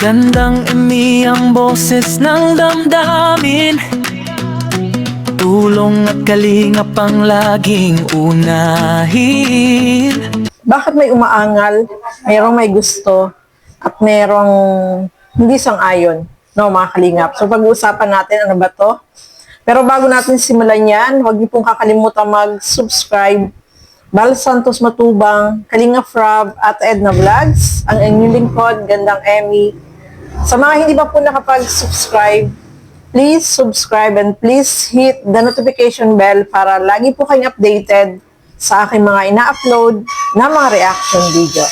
Gandang Emi ang boses ng damdamin. Tulong at kalingap ang laging unahin. Bakit may umaangal, mayroong may gusto, at mayroong hindi sang-ayon, no, mga kalingap? So pag-uusapan natin ano ba to? Pero bago natin simulan yan, huwag niyo pong kakalimutan mag-subscribe. Bal Santos Matubang, Kalingap Rob, at Edna Vlogs, ang inyong lingkod, Gandang Emi. Sa mga hindi pa po nakapag-subscribe, please subscribe and please hit the notification bell para lagi po kayong updated sa aking mga ina-upload na mga reaction video.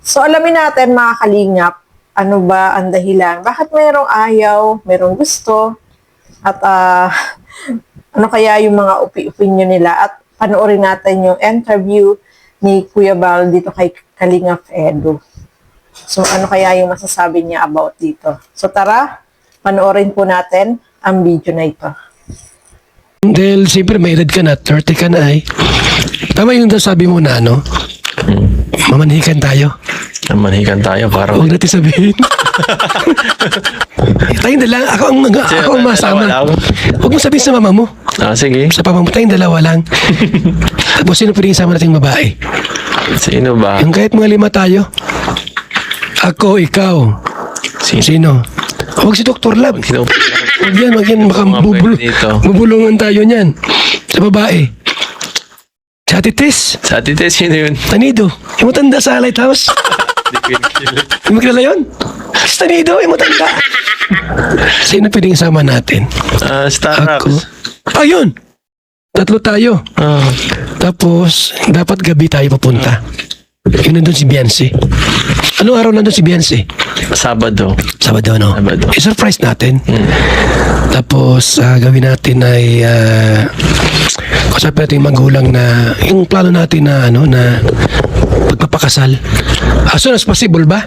So alamin natin mga kalingap, ano ba ang dahilan? Bakit mayroong ayaw, mayroong gusto, at ano kaya yung mga opinion nila? At panoorin natin yung interview ni Kuya Bal dito kay Kalingap Edu. So ano kaya yung masasabi niya about dito? So tara, panoorin po natin ang video na ito. Dahil siyempre may edad ka na, 30 ka na ay. Tama yung sabi mo na ano, mamanhikan tayo. Mamanhikan tayo para Huwag natin sabihin. Tayong dala, ako ang masama. Huwag mo sabihin sa mama mo. Sige. Sa papa mo, tayong dalawa lang. Tapos sino pwedeng sama nating babae? Sino ba? Yung kahit mga 5 tayo. Ako, ikaw. Sino? Huwag si Dr. Lab. Sino? Huwag yan, baka bubulungan tayo niyan. Sa babae. Sa Titis. Sa Titis, sino yun? Tanido. Yung matanda sa Lighthouse. Yung magkilala yun? Si Tanido, yung matanda. Sino pwedeng sama natin? Starbucks. Ako. Ayun! 3 tayo. Tapos, dapat gabi tayo pupunta. Yun nandun si Beyonce. Anong araw nandun si Beyonce? Sabado, no? Sabado. I-surprise natin. Tapos, gawin natin ay kasapin natin yung magulang na yung plano natin na na pagpapakasal. As soon as possible ba?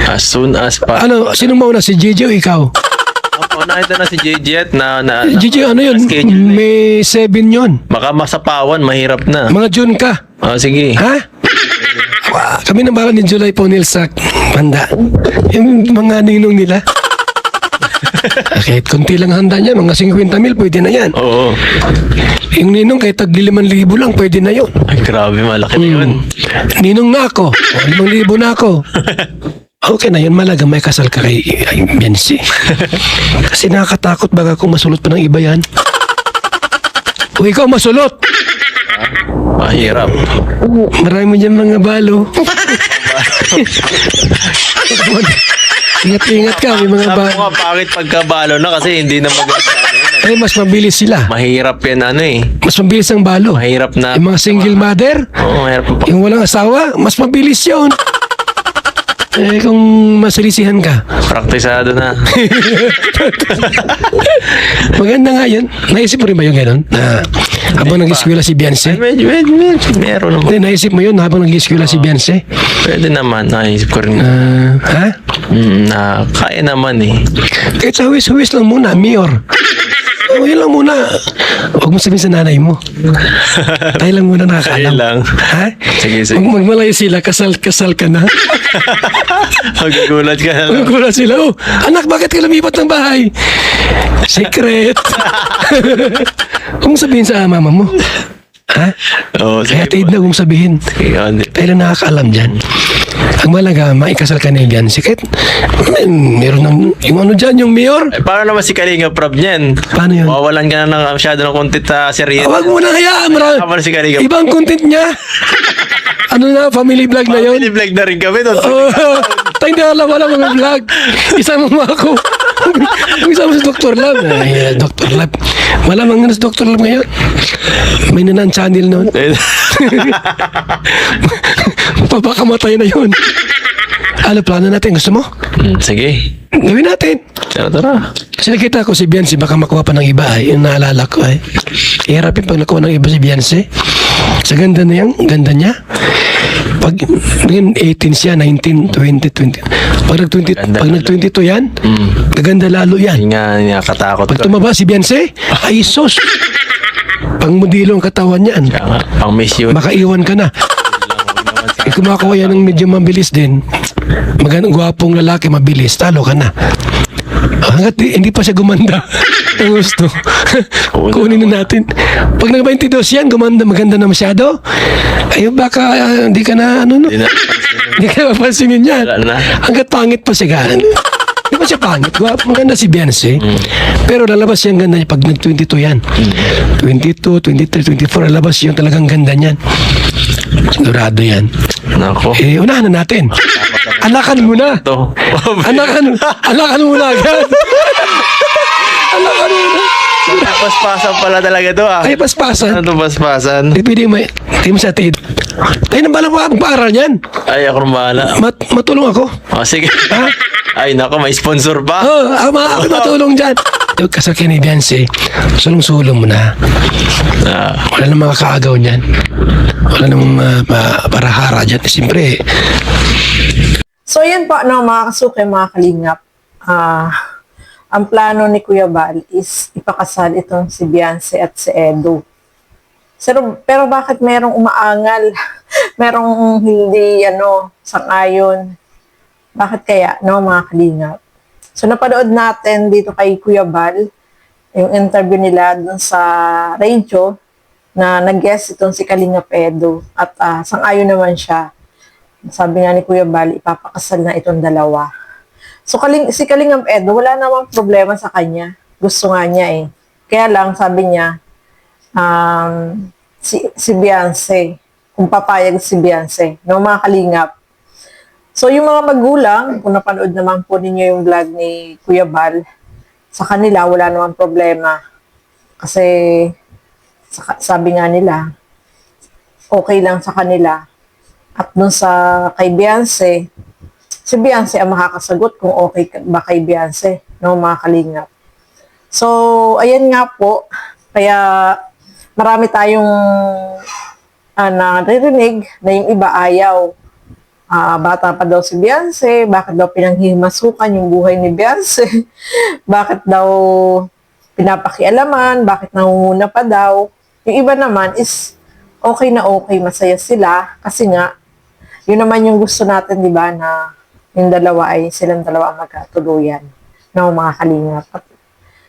As soon as pa. Ano, sinong mauna? Si JJ o ikaw? Nakita na si JJ at JJ, ano yun? May 7 yun. Baka masapawan, mahirap na. Mga June ka. Sige. Ha? Kami na baka ni July po nil sa handa. Yung mga ninong nila. Kahit konti lang handa niya, mga 50 mil, pwede na yan. Oo. Yung ninong kahit tagli 5,000 lang, pwede na yun. Ay, grabe, malaki na yun. Ninong na ako. 5,000 na ako. Okay na yun, malaga may kasal ka kay Beyonce. Kasi nakakatakot baga kung masulot pa ng iba yan. Kung ikaw masulot, Mahirap. marami dyan mga balo. Ingat-ingat ka, may mga Sabi balo. mo nga, bakit pagkabalo na kasi hindi na maganda. Ay, mas mabilis sila. Mahirap yan Mas mabilis ang balo. Mahirap na. Yung mga single mother, Oo, mahirap pa. yung walang asawa, mas mabilis yun. Kung masalisihan ka. Praktisado na. Maganda nga yun. Naisip mo rin ba yung gano'n? Na habang nag-eskwela si Beyonce? Medyo, meron naman. Hindi, naisip mo yun habang nag-eskwela si Beyonce? Pwede naman, naisip ko rin. Ha? Na kaya naman eh. Kahit sa huwis-huwis lang muna, mayor. Yun lang muna. Huwag mo sabihin sa nanay mo. Tayo lang muna nakakaalam. Tayo lang. Ha? Sige. Huwag magmalayo sila, kasal ka na. Maggugulat ka na. Magkukulat sila, oh, anak, bakit ka lumipat ng bahay? Secret. Huwag mo sabihin sa mama mo. Ha? Oo, Kaya sige. tayo na huwag mo sabihin. Sige. Tayo lang nakakaalam dyan. Ang malaga, maikasal ka na yan. Sikit, meron ng, yung ano dyan, yung mayor. Paano naman si Kalinga Prab niyan? Paano yun? Mawawalan ka na ng masyado ng content sa serye. Huwag mo na hayaan. Tama na si Kalinga. Ibang content niya. Ano na, family vlog na yun. Family vlog na rin kami doon. Oh, tayo na alam, wala mga vlog. Isama mo ako. Isama si Dr. Lab. Ay, Dr. Lab. Wala mga si Dr. Lab ngayon. May nanan channel noon. Papakamatay na yun. Ano plano natin? Gusto mo? Sige. Gawin natin. Tara. Kasi nakita ko si Beyonce, baka makuha pa ng iba ay. Yung naalala ko ay. Iharapin pag nakuha ng iba si Beyonce. Sa ganda na yan, ganda niya. Pag 18 siya, 19, 20, 20. Pag nag-22 yan, gaganda lalo yan. Hindi nga katakot Pag ko. tumaba si Beyonce, ay sus. Pang modelo ang katawan niyan. Kaya nga, pang miss yun. Makaiwan ka na. Kung makakuha yan ng medyo mabilis din, magandang gwapong lalaki, mabilis, talo ka na. Hanggat hindi pa siya gumanda ang gusto. Kunin na natin. Pag nag-22 yan, maganda na masyado. Ay, baka hindi ka na, ano, no? Hindi na. Hindi ka mapansinin yan. Wala na. Hanggat pangit pa siya. Di ba siya pangit? Maganda si Beyonce. Pero lalabas yung ganda niya pag nag-22 yan. 22, 23, 24, lalabas yung talagang ganda niyan. Sigurado yan. Nako. Unahan na natin. Anakan muna. Ito. Anakan muna agad. Anakan muna. Paspasan pala talaga to ah. Ay, paspasan. Ano paspasan? Pwede mo, hindi mo sa atid. Tayo na balang paaral niyan. Ay, ako bahala. Matulong ako. Oh, sige. Ay, nako, may sponsor pa. Ako matulong dyan. Kasal kayo ni Beyonce, sulong-sulong mo na. Wala namang makakaagaw niyan. Wala namang parahara dyan. Siyempre. So yan po, no, mga kasuke, mga kalingap. Ang plano ni Kuya Bal is ipakasal itong si Beyonce at si Edo. Pero bakit merong umaangal? Merong hindi, sang-ayon? Bakit kaya, no, mga kalingap? So, napanood natin dito kay Kuya Bal, yung interview nila dun sa radio, na nag-guest itong si Kalingap Edo. At sang-ayon naman siya. Sabi nga ni Kuya Bal, ipapakasal na itong dalawa. So, si Kalingap Edo, wala namang problema sa kanya. Gusto nga niya eh. Kaya lang, sabi niya, si Beyonce, kung papayag si Beyonce, no, mga kalingap. So, yung mga magulang, kung napanood naman po ninyo yung vlog ni Kuya Bal, sa kanila, wala namang problema. Kasi, sabi nga nila, okay lang sa kanila. At dun sa kay Beyonce, si Beyonce ang makakasagot kung okay ba kay Beyonce, no, mga kalingap. So, ayan nga po, kaya marami tayong naririnig na yung iba ayaw. Bata pa daw si Beyonce, bakit daw pinanghihimasukan yung buhay ni Beyonce, bakit daw pinapakialaman, bakit nangunguna pa daw. Yung iba naman is okay na okay, masaya sila, kasi nga, yun naman yung gusto natin, di ba, na yung dalawa ay silang dalawa ang magkatuluyan, no, mga kalingap. At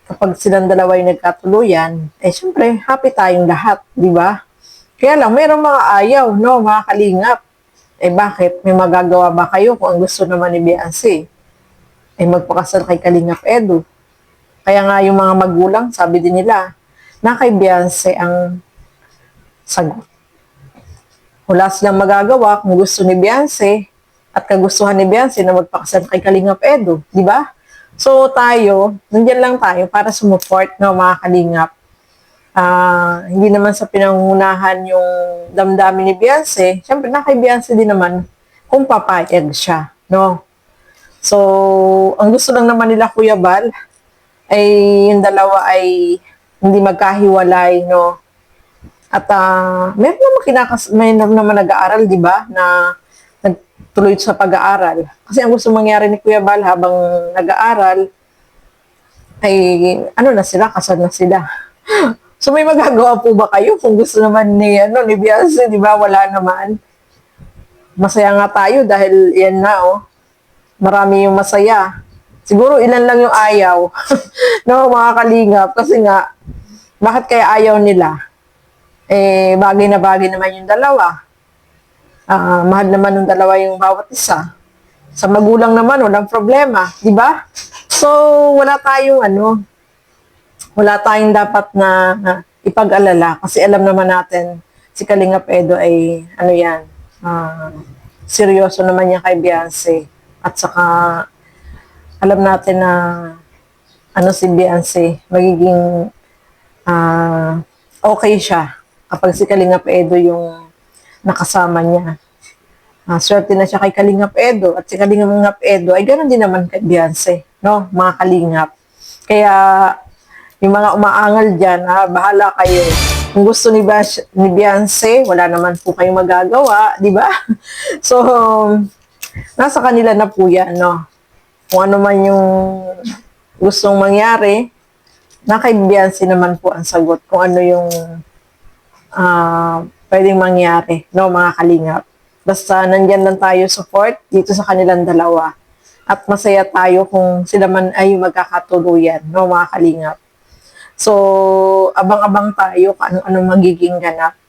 kapag silang dalawa yung nagkatuluyan, syempre, happy tayong lahat, di ba? Kaya lang, mayroong mga ayaw, no, mga kalingap. Bakit? May magagawa ba kayo kung ang gusto naman ni Beyonce? Magpakasal kay Kalingap Edo. Kaya nga yung mga magulang, sabi din nila, na kay Beyonce ang sagot. Wala silang magagawa kung gusto ni Beyonce at kagustuhan ni Beyonce na magpakasal kay Kalingap Edo. Di ba? So tayo, nandiyan lang tayo para sumuport, no, mga kalingap. Hindi naman sa pinangunahan yung damdamin ni Beyonce. Siyempre, na kay Beyonce din naman kung papayag siya, no? So, ang gusto lang naman nila, Kuya Bal, ay yung dalawa ay hindi magkahiwalay, no? At meron naman nag-aaral, di ba, na nagtuloy sa pag-aaral. Kasi ang gusto mangyari ni Kuya Bal habang nag-aaral, ay kasal na sila. So, may magagawa po ba kayo kung gusto naman ni Beyonce, di ba? Wala naman. Masaya nga tayo dahil yan na, marami yung masaya. Siguro ilan lang yung ayaw. No, mga kalingap. Kasi nga, bakit kaya ayaw nila? Bagay na bagay naman yung dalawa. Mahal naman ng dalawa yung bawat isa. Sa magulang naman, walang problema. Di ba? So, wala tayong dapat na ipag-alala kasi alam naman natin si Kalingap Edo ay seryoso naman niya kay Beyonce at saka alam natin na si Beyonce magiging okay siya kapag si Kalingap Edo yung nakasama niya. Swerte na siya kay Kalingap Edo at si Kalingap Edo ay ganoon din naman kay Beyonce, no, mga kalingap. Kaya yung mga umaangal dyan, bahala kayo. Kung gusto ni Beyonce, wala naman po kayong magagawa, di ba? So, nasa kanila na po yan, no? Kung ano man yung gustong mangyari, na kay Beyonce naman po ang sagot kung ano yung pwedeng mangyari, no, mga kalingap. Basta nandyan lang tayo support dito sa kanilang dalawa. At masaya tayo kung sila man ay magkakatuluyan, no, mga kalingap. So, abang-abang tayo kung ano-ano magiging ganap.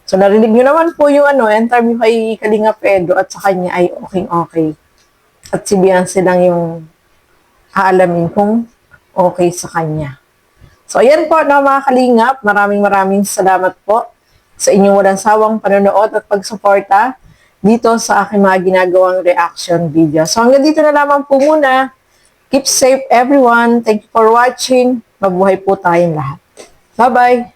So, narinig nyo naman po yung interview kay Kalingap Edo at sa kanya ay okay. At si Beyonce lang yung aalamin kung okay sa kanya. So, ayan po na mga kalingap. Maraming salamat po sa inyong walang sawang panonood at pagsuporta dito sa aking mga ginagawang reaction video. So, hanggang dito na lamang po muna. Keep safe everyone. Thank you for watching. Mabuhay po tayong lahat. Bye-bye!